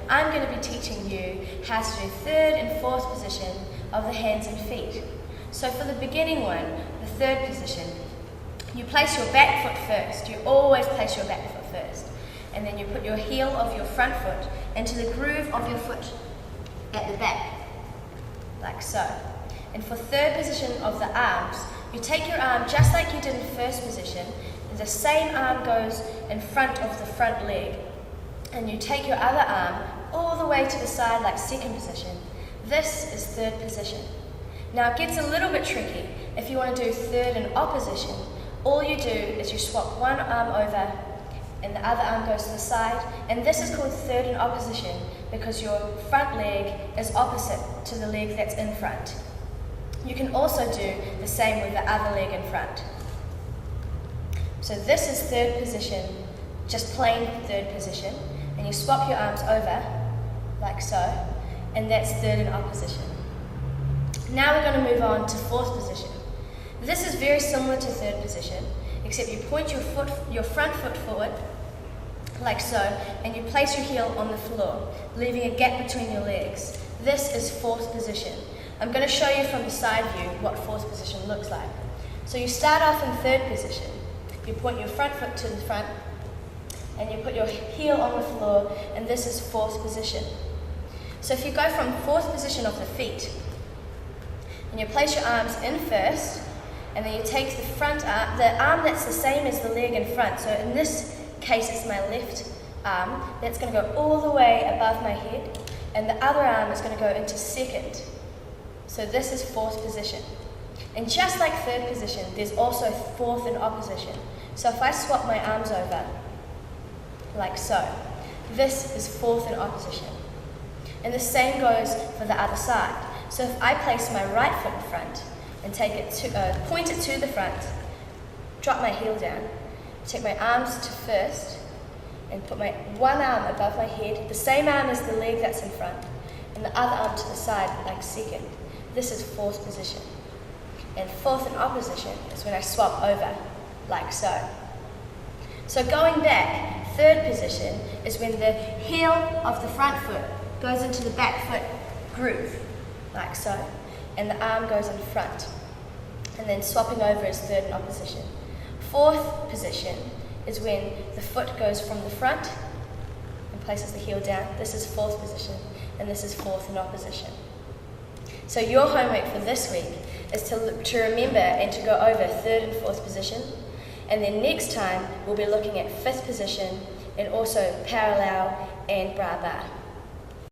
I'm going to be teaching you how to do third and fourth position of the hands and feet. So for the beginning one, the third position, you place your back foot first. You always place your back foot first. And then you put your heel of your front foot into the groove of your foot at the back, like so. And for third position of the arms, you take your arm just like you did in first position, and the same arm goes in front of the front leg. And you take your other arm all the way to the side like second position. This is third position. Now it gets a little bit tricky. If you want to do third in opposition, all you do is you swap one arm over and the other arm goes to the side, and this is called third in opposition because your front leg is opposite to the leg that's in front. You can also do the same with the other leg in front. So this is third position, just plain third position, and you swap your arms over like so, and that's third in opposition. Now we're going to move on to fourth position. This is very similar to third position, except you point your front foot forward, like so, and you place your heel on the floor, leaving a gap between your legs. This is fourth position. I'm going to show you from the side view what fourth position looks like. So you start off in third position. You point your front foot to the front, and you put your heel on the floor, and this is fourth position. So if you go from fourth position of the feet, and you place your arms in first, and then you take the front arm, the arm that's the same as the leg in front. So in this case, it's my left arm. That's going to go all the way above my head, and the other arm is going to go into second. So this is fourth position. And just like third position, there's also fourth in opposition. So if I swap my arms over, like so, this is fourth in opposition. And the same goes for the other side. So if I place my right foot in front, and take it to, point it to the front, drop my heel down, take my arms to first, and put my one arm above my head, the same arm as the leg that's in front, and the other arm to the side like second. This is fourth position. And fourth in opposition is when I swap over, like so. So going back, third position is when the heel of the front foot goes into the back foot groove, like so, and the arm goes in front. And then swapping over is third in opposition. Fourth position is when the foot goes from the front and places the heel down. This is fourth position, and this is fourth in opposition. So your homework for this week is to remember and to go over third and fourth position. And then next time we'll be looking at fifth position and also parallel and bra bar.